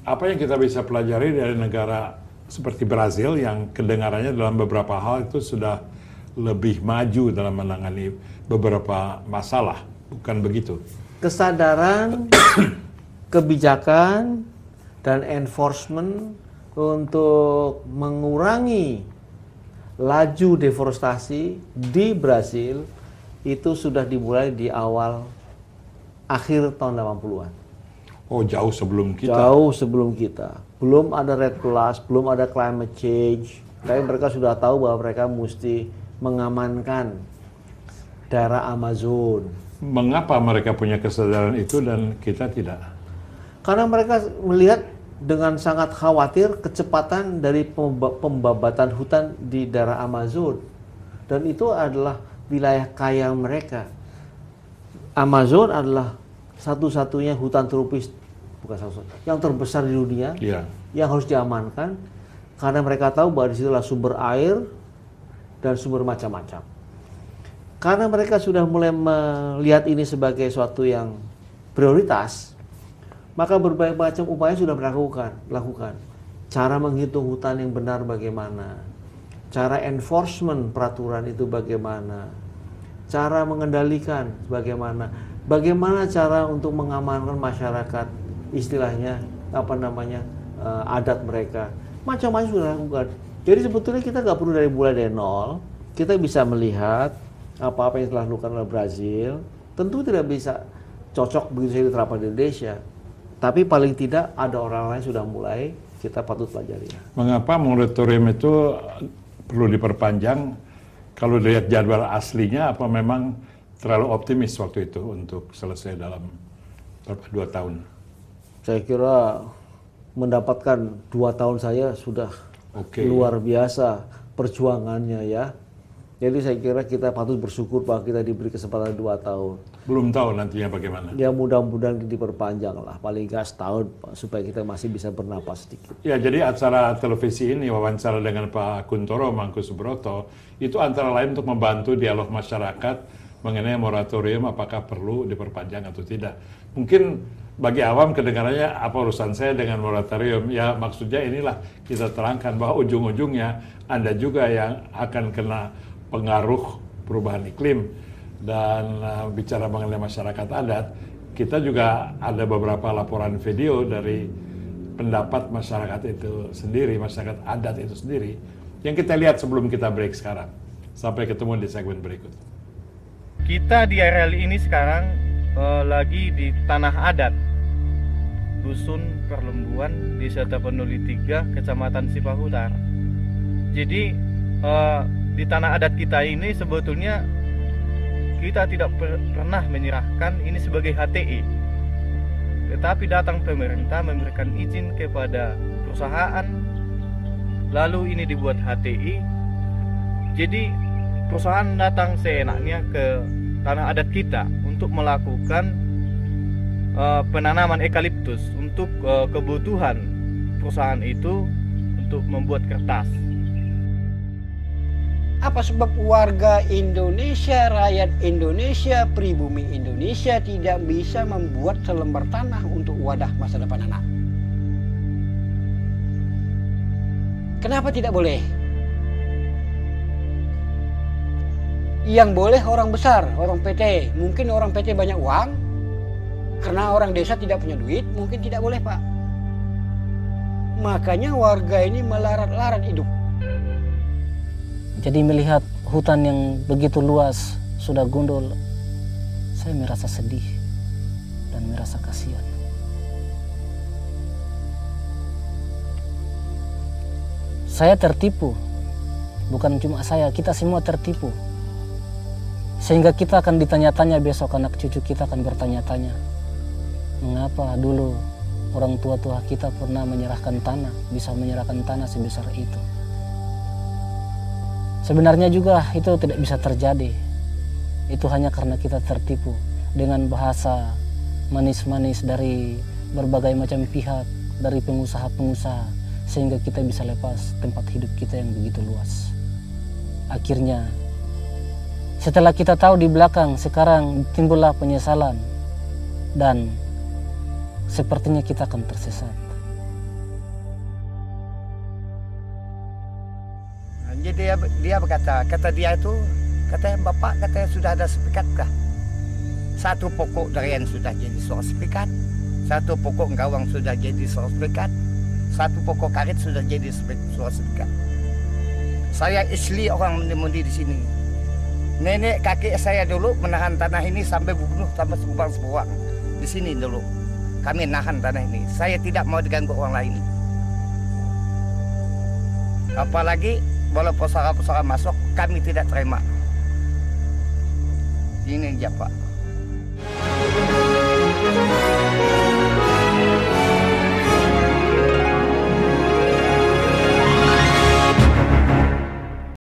apa yang kita bisa pelajari dari negara seperti Brazil yang kedengarannya dalam beberapa hal itu sudah lebih maju dalam menangani beberapa masalah, bukan begitu? Kesadaran, kebijakan, dan enforcement untuk mengurangi laju deforestasi di Brasil itu sudah dimulai di akhir tahun 80-an. Oh, jauh sebelum kita. Jauh sebelum kita. Belum ada red class, belum ada climate change. Tapi mereka sudah tahu bahwa mereka mesti mengamankan daerah Amazon. Mengapa mereka punya kesadaran itu dan kita tidak? Karena mereka melihat dengan sangat khawatir kecepatan dari pembabatan hutan di daerah Amazon. Dan itu adalah wilayah kaya mereka. Amazon adalah satu-satunya hutan tropis, bukan satu-satunya, yang terbesar di dunia, yang harus diamankan, karena mereka tahu bahwa di situlah sumber air dan sumber macam-macam. Karena mereka sudah mulai melihat ini sebagai suatu yang prioritas, maka berbagai macam upaya sudah lakukan. Cara menghitung hutan yang benar bagaimana, cara enforcement peraturan itu bagaimana, cara mengendalikan bagaimana cara untuk mengamankan masyarakat, istilahnya adat mereka, macam-macam sudah lakukan. Jadi sebetulnya kita nggak perlu mulai dari nol. Kita bisa melihat apa-apa yang telah dilakukan oleh Brazil. Tentu tidak bisa cocok begitu saja diterapkan di Indonesia, tapi paling tidak ada orang lain sudah mulai, kita patut pelajari. Mengapa moratorium itu perlu diperpanjang? Kalau dilihat jadwal aslinya, apa memang terlalu optimis waktu itu untuk selesai dalam 2 tahun? Saya kira mendapatkan 2 tahun saya sudah luar biasa perjuangannya ya. Jadi saya kira kita patut bersyukur bahwa kita diberi kesempatan 2 tahun. Belum tahu nantinya bagaimana? Ya mudah-mudahan diperpanjang lah, paling nggak setahun supaya kita masih bisa bernapas sedikit. Ya, jadi acara televisi ini, wawancara dengan Pak Kuntoro Mangkusubroto, itu antara lain untuk membantu dialog masyarakat mengenai moratorium apakah perlu diperpanjang atau tidak. Mungkin bagi awam kedengarannya apa urusan saya dengan moratorium? Ya maksudnya inilah kita terangkan bahwa ujung-ujungnya Anda juga yang akan kena pengaruh perubahan iklim. Dan bicara mengenai masyarakat adat, kita juga ada beberapa laporan video dari pendapat masyarakat itu sendiri, masyarakat adat itu sendiri, yang kita lihat sebelum kita break sekarang. Sampai ketemu di segmen berikut. Kita di areal ini sekarang lagi di tanah adat Dusun Perlembuan, Desa Tapanuli 3, Kecamatan Sipahutar. Jadi di tanah adat kita ini sebetulnya kita tidak pernah menyerahkan ini sebagai HTI, tetapi datang pemerintah memberikan izin kepada perusahaan, lalu ini dibuat HTI. Jadi perusahaan datang seenaknya ke tanah adat kita untuk melakukan penanaman eukaliptus untuk kebutuhan perusahaan itu untuk membuat kertas. Apa sebab warga Indonesia, rakyat Indonesia, pribumi Indonesia tidak bisa membuat selembar tanah untuk wadah masa depan anak? Kenapa tidak boleh? Yang boleh orang besar, orang PT. Mungkin orang PT banyak uang, karena orang desa tidak punya duit, mungkin tidak boleh, Pak. Makanya warga ini melarat-larat hidup. Jadi melihat hutan yang begitu luas sudah gundul, saya merasa sedih dan merasa kasihan. Saya tertipu, bukan cuma saya, kita semua tertipu. Sehingga kita akan ditanya-tanya besok, anak cucu kita akan bertanya-tanya, mengapa dulu orang tua-tua kita pernah menyerahkan tanah, bisa menyerahkan tanah sebesar itu. Sebenarnya juga itu tidak bisa terjadi. Itu hanya karena kita tertipu dengan bahasa manis-manis dari berbagai macam pihak, dari pengusaha-pengusaha, sehingga kita bisa lepas tempat hidup kita yang begitu luas. Akhirnya, setelah kita tahu di belakang, sekarang timbullah penyesalan, dan sepertinya kita akan tersesat. dia berkata, dia itu, katanya Bapak katanya sudah ada sepikat kah? Satu pokok durian sudah jadi sebuah sepikat, satu pokok gawang sudah jadi sebuah sepikat, satu pokok karet sudah jadi sebuah sepikat. Saya asli orang Mundi di sini. Nenek kakek saya dulu menahan tanah ini sampai bunuh sampai sebuang di sini dulu. Kami nahan tanah ini. Saya tidak mau diganggu orang lain. Apalagi kalau pusaka-pusaka masuk, kami tidak terima. Ini aja Pak.